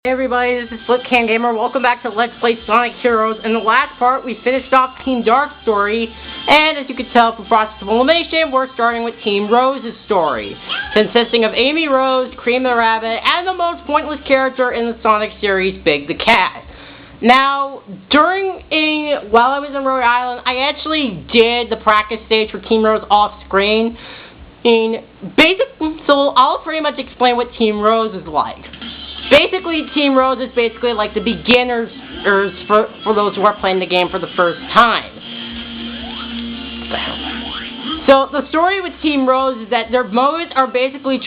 Hey everybody, this is Flipcam Gamer. Welcome back to Let's Play Sonic Heroes. In the last part, we finished off Team Dark's story, and as you can tell from process of elimination, we're starting with Team Rose's story, consisting of Amy Rose, Cream the Rabbit, and the most pointless character in the Sonic series, Big the Cat. Now, while I was in Rhode Island, I actually did the practice stage for Team Rose off screen. So I'll pretty much explain what Team Rose is like. Basically, Team Rose is basically like the beginners for those who are playing the game for the first time. So the story with Team Rose is that their motives are basically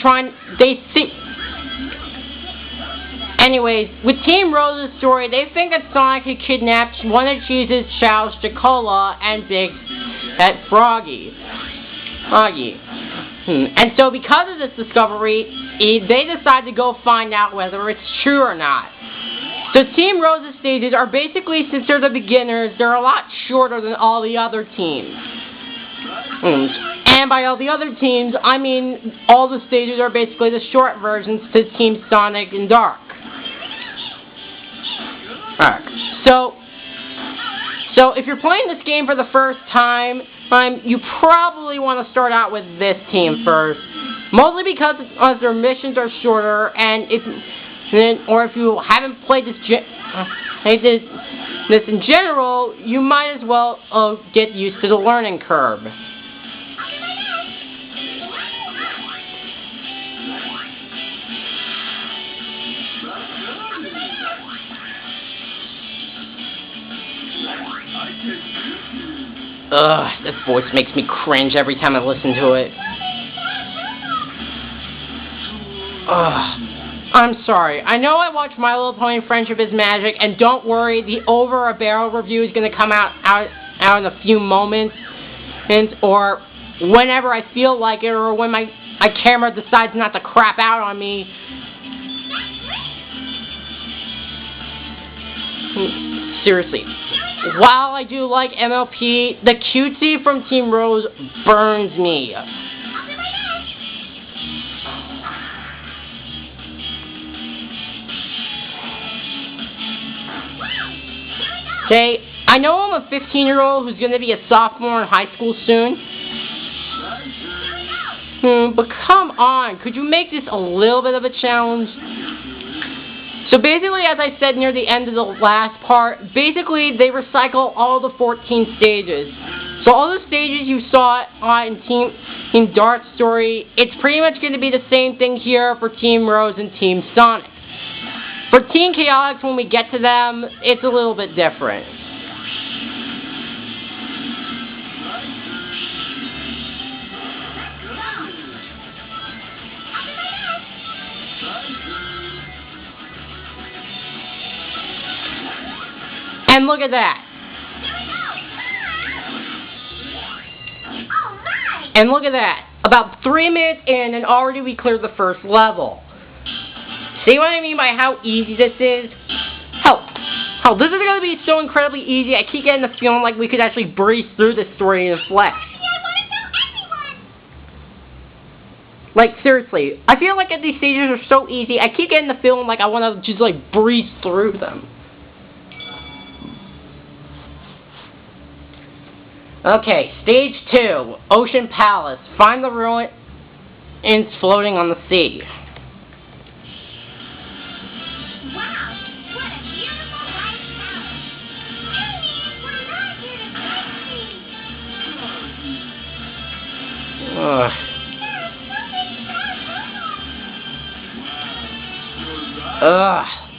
Anyways, with Team Rose's story, they think that Sonic had kidnapped one of Cheese's Chow's Chicola and Big's at Froggy. And so because of this discovery, they decide to go find out whether it's true or not. So Team Rose's stages are basically, since they're the beginners, they're a lot shorter than all the other teams. And by all the other teams, I mean all the stages are basically the short versions to Team Sonic and Dark. Alright, so if you're playing this game for the first time, you probably want to start out with this team first. Mostly because their missions are shorter, or if you haven't played this in general, you might as well get used to the learning curve. Ugh, this voice makes me cringe every time I listen to it. Ugh, I'm sorry. I know I watched My Little Pony Friendship is Magic, and don't worry, the Over a Barrel review is going to come out in a few moments, or whenever I feel like it, or when my camera decides not to crap out on me. Seriously. While I do like MLP, the cutesy from Team Rose burns me. Okay, I know I'm a 15-year-old who's going to be a sophomore in high school soon. But come on, could you make this a little bit of a challenge? So basically, as I said near the end of the last part, basically they recycle all the 14 stages. So all the stages you saw in Team Dark's story, it's pretty much going to be the same thing here for Team Rose and Team Sonic. For Team Chaotix, when we get to them, it's a little bit different. And look at that. And look at that. About 3 minutes in, and already we cleared the first level. See what I mean by how easy this is? Hell, this is going to be so incredibly easy, I keep getting the feeling like we could actually breeze through this story in the flesh. Like, seriously, I feel like these stages are so easy, I keep getting the feeling like I want to just, like, breeze through them. Okay, stage 2, Ocean Palace. Find the ruins floating on the sea. Wow, what a beautiful white palace. Aliens, we're not here to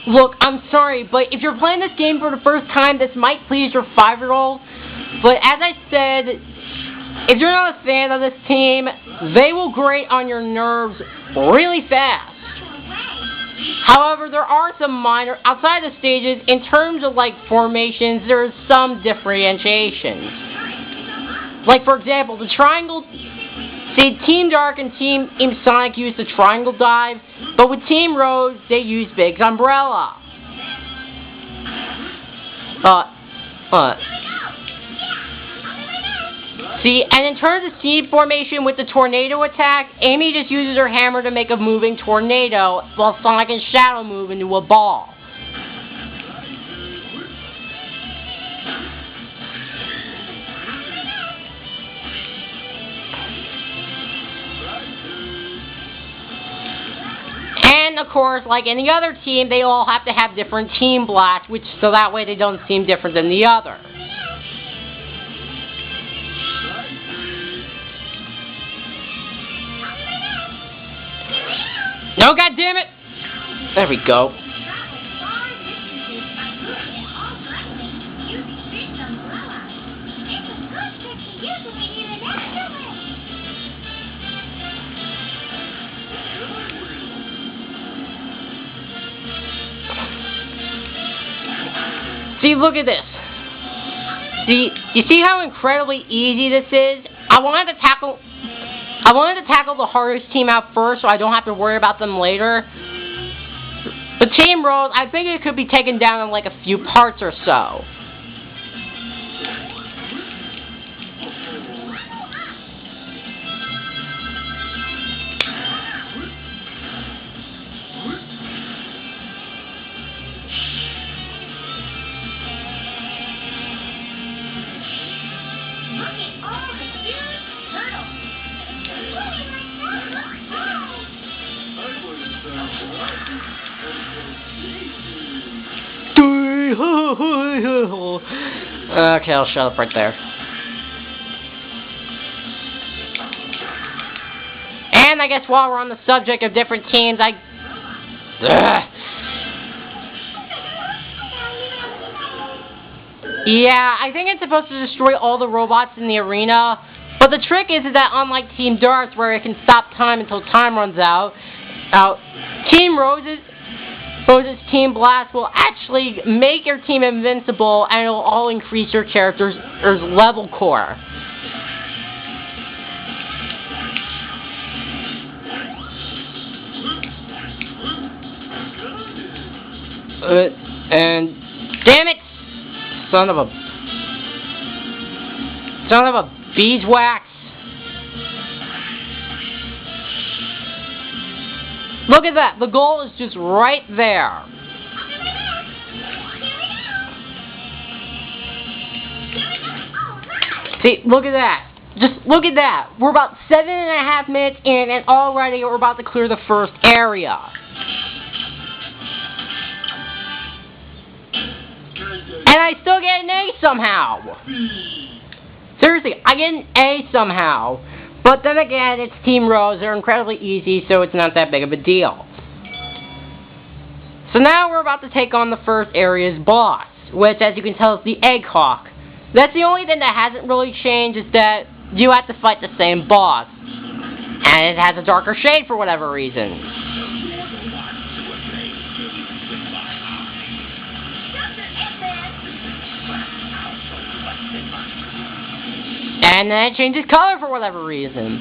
see. Look, I'm sorry, but if you're playing this game for the first time, this might please your 5-year-old. But as I said, if you're not a fan of this team, they will grate on your nerves really fast. However, there are some minor, outside the stages, in terms of like formations, there's some differentiations. Like for example, the triangle, see, Team Dark and Team Sonic use the triangle dive, but with Team Rose, they use Big's umbrella. See, and in terms of seed formation with the tornado attack, Amy just uses her hammer to make a moving tornado, while Sonic and Shadow move into a ball. And of course, like any other team, they all have to have different team blasts, so that way they don't seem different than the other. No, goddammit! There we go. See, look at this. See, you see how incredibly easy this is? I wanted to tackle the hardest team out first, so I don't have to worry about them later. But Team Rose, I think it could be taken down in like a few parts or so. Okay, I'll shut up right there. And I guess while we're on the subject of different teams, yeah, I think it's supposed to destroy all the robots in the arena. But the trick is that unlike Team Darts, where it can stop time until time runs out, Team Rose's Team Blast will actually make your team invincible, and it will all increase your character's level core. And damn it, son of a beeswax. Look at that. The goal is just right there. See, look at that. Just look at that. We're about 7.5 minutes in, and already we're about to clear the first area. And I still get an A somehow. Seriously, I get an A somehow. But then again, it's Team Rose. They're incredibly easy, so it's not that big of a deal. So now we're about to take on the first area's boss, which, as you can tell, is the Egg Hawk. That's the only thing that hasn't really changed, is that you have to fight the same boss. And it has a darker shade for whatever reason. And then it changes color for whatever reason.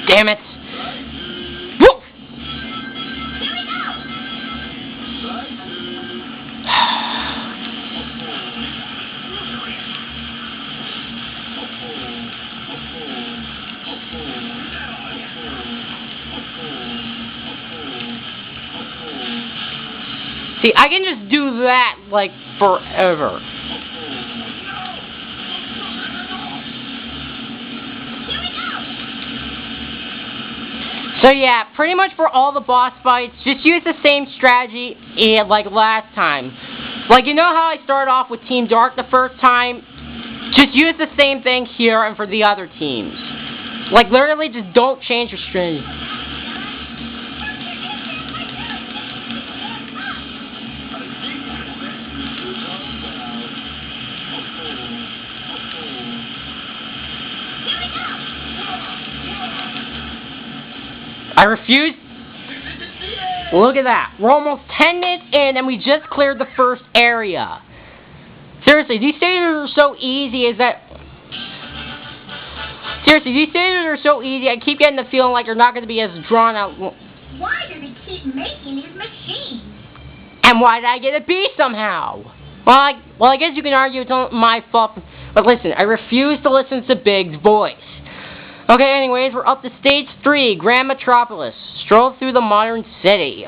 Damn it! Woo! See, I can just do that, like, forever. So yeah, pretty much for all the boss fights, just use the same strategy like last time. Like, you know how I started off with Team Dark the first time? Just use the same thing here and for the other teams. Like, literally just don't change your strategy. I refuse. Look at that. We're almost 10 minutes in and we just cleared the first area. Seriously, these stages are so easy, Seriously, these stages are so easy, I keep getting the feeling like they're not going to be as drawn out Why do they keep making these machines? And why did I get a B somehow? Well, I guess you can argue it's not my fault. But listen, I refuse to listen to Big's voice. Okay, anyways, we're up to stage 3, Grand Metropolis. Stroll through the modern city.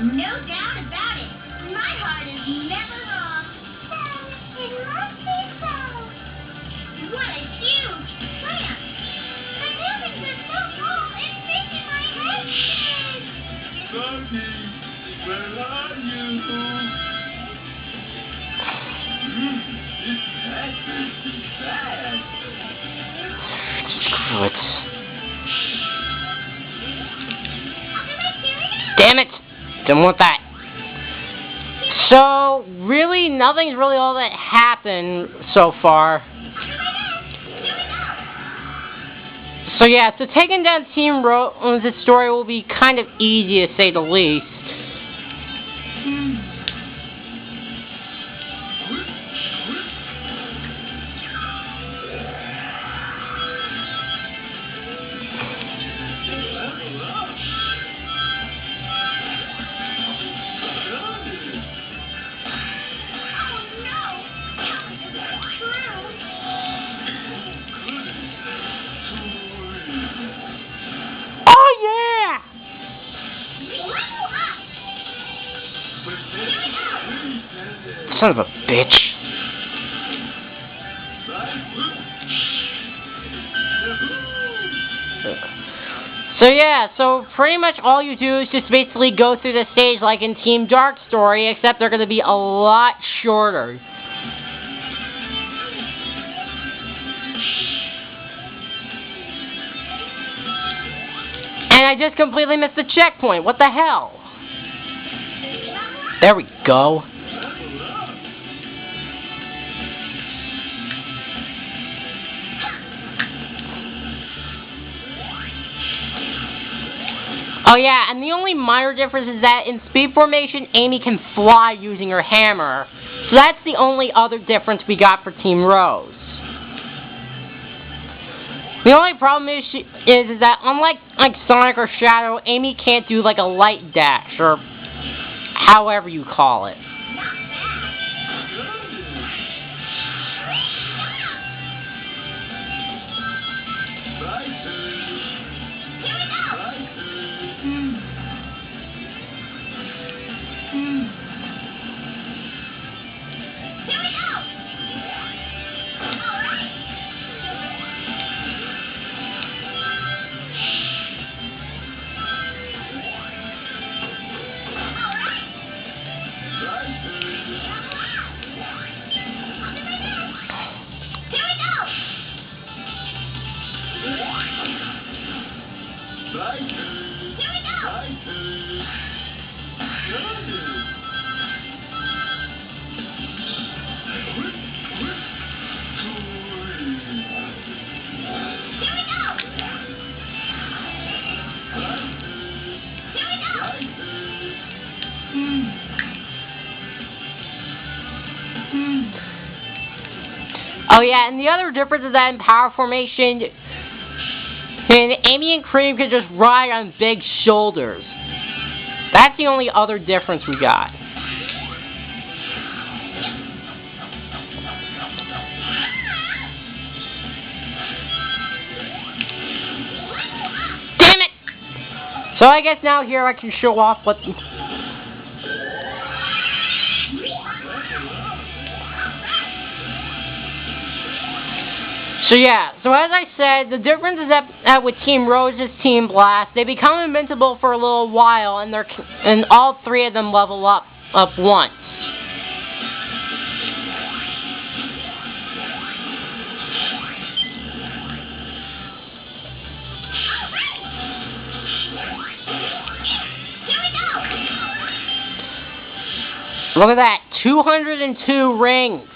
No doubt about it. My heart is never wrong. So, it must be so. What a huge plant. The buildings are so tall, it's making my head spin. Sunny, where are you? This accent is bad. What? Damn it! Didn't want that. So, really, nothing's really all that happened so far. So yeah, so taking down Team Rose's story will be kind of easy to say the least. Oh yeah! Son of a bitch. So yeah, so pretty much all you do is just basically go through the stage like in Team Dark Story, except they're going to be a lot shorter. And I just completely missed the checkpoint. What the hell? There we go. Oh yeah, and the only minor difference is that in Speed Formation, Amy can fly using her hammer. So that's the only other difference we got for Team Rose. The only problem is that unlike Sonic or Shadow, Amy can't do like a light dash or however you call it. Oh yeah, and the other difference is that in Power Formation, Amy and Cream can just ride on big shoulders. That's the only other difference we got. Damn it! So I guess now here I can show off what... So yeah, so as I said, the difference is that with Team Rose's Team Blast, they become invincible for a little while, and all three of them level up once. Look at that, 202 rings.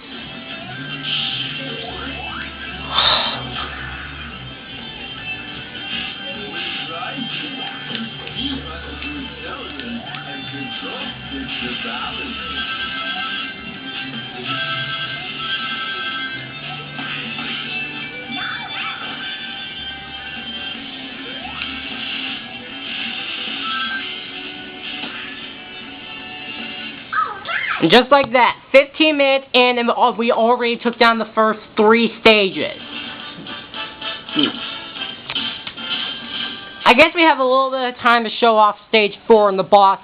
And just like that, 15 minutes in, and we already took down the first 3 stages. I guess we have a little bit of time to show off stage 4 and the boss.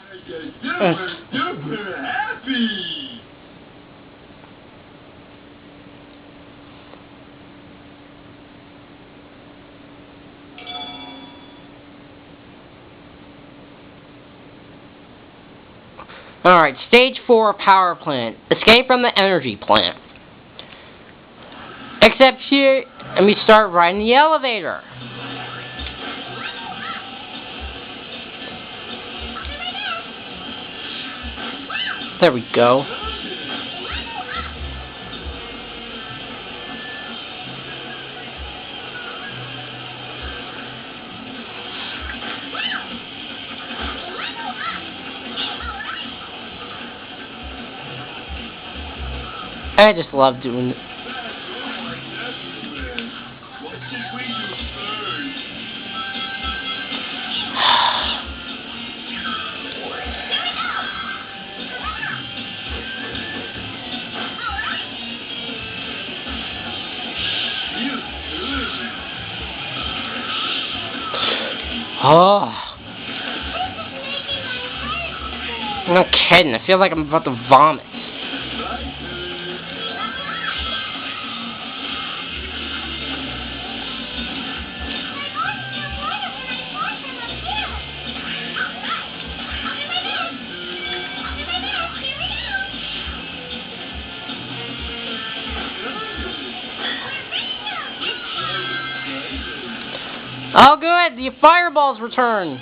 Super happy. Alright, stage 4 power plant. Escape from the energy plant. Except here, let me start riding the elevator. There we go. I just love doing it. What should we do first? Oh. No kidding, I feel like I'm about to vomit. Oh good, the fireballs return.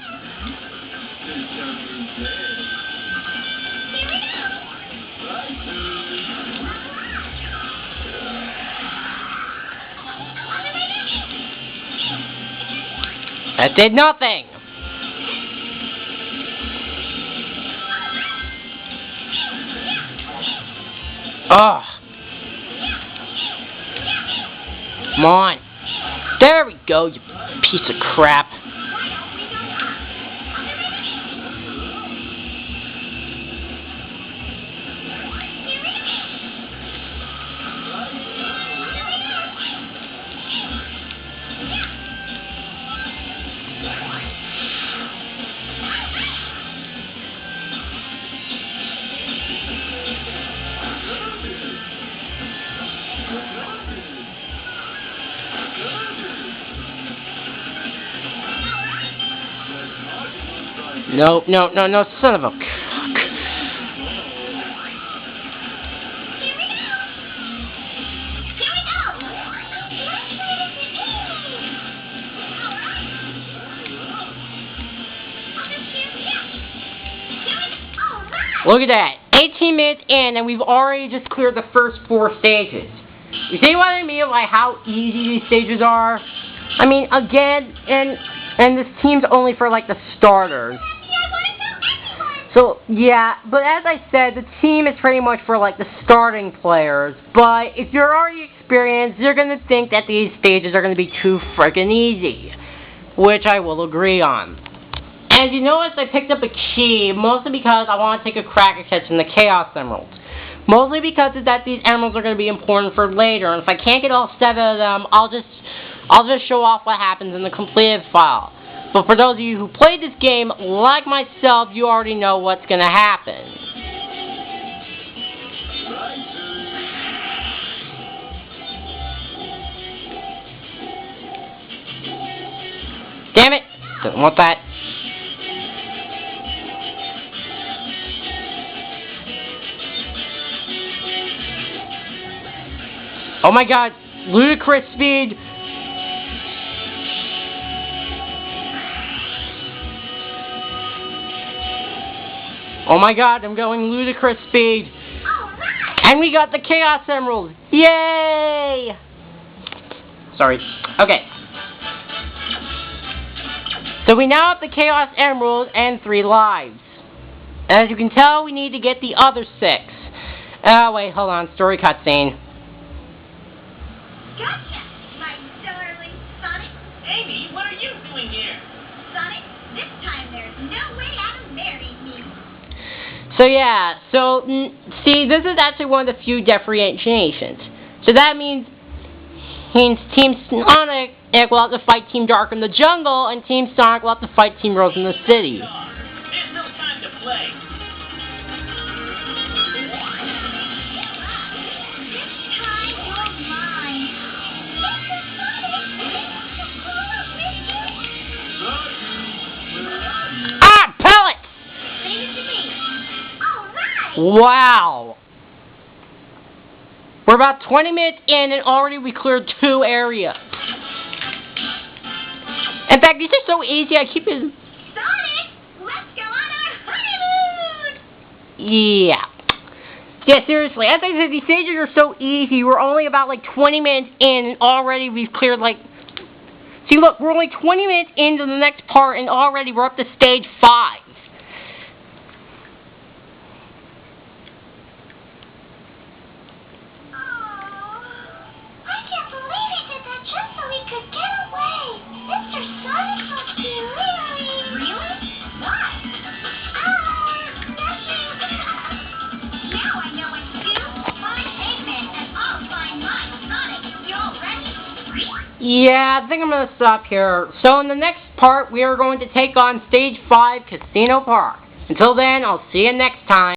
That did nothing. Ugh. Come on. There we go, you piece of crap. No, son of a cock. Look at that. 18 minutes in, and we've already just cleared the first 4 stages. You see what I mean by how easy these stages are? I mean, again, and this team's only for, like, the starters. So, yeah, but as I said, the team is pretty much for, like, the starting players. But if you're already experienced, you're going to think that these stages are going to be too freaking easy. Which I will agree on. As you notice, I picked up a key, mostly because I want to take a crack at catching the Chaos Emeralds. Mostly because of that these emeralds are going to be important for later, and if I can't get all 7 of them, I'll just show off what happens in the completed file. But for those of you who played this game, like myself, you already know what's going to happen. Damn it! Didn't want that. Oh my god, ludicrous speed! Oh my god, I'm going ludicrous speed! And we got the Chaos Emerald! Yay! Sorry. Okay. So we now have the Chaos Emerald and 3 lives. As you can tell, we need to get the other 6. Oh wait, hold on, story cutscene. Gotcha, my darling Sonic. Amy, what are you doing here? Sonic, this time there's no way out of marrying me. So yeah, see, this is actually one of the few differentiations. So that means Team Sonic will have to fight Team Dark in the jungle, and Team Sonic will have to fight Team Rose in the city. There's no time to play. This time you're mine. Ah, pellets! Leave it to me. All right. Wow. We're about 20 minutes in, and already we cleared 2 areas. In fact, these are so easy, I keep it... Sonic, let's go on our honeymoon. Yeah. Yeah, seriously, as I said, these stages are so easy. We're only about, 20 minutes in, and already we've cleared, See, look, we're only 20 minutes into the next part, and already we're up to stage 5. I can't believe he did that just so he could get away. Mr. Sonic must be really... What? Nothing. Now I know what to do. Find Eggman and I'll find my Sonic. You all ready? Yeah, I think I'm going to stop here. So in the next part, we are going to take on Stage 5, Casino Park. Until then, I'll see you next time.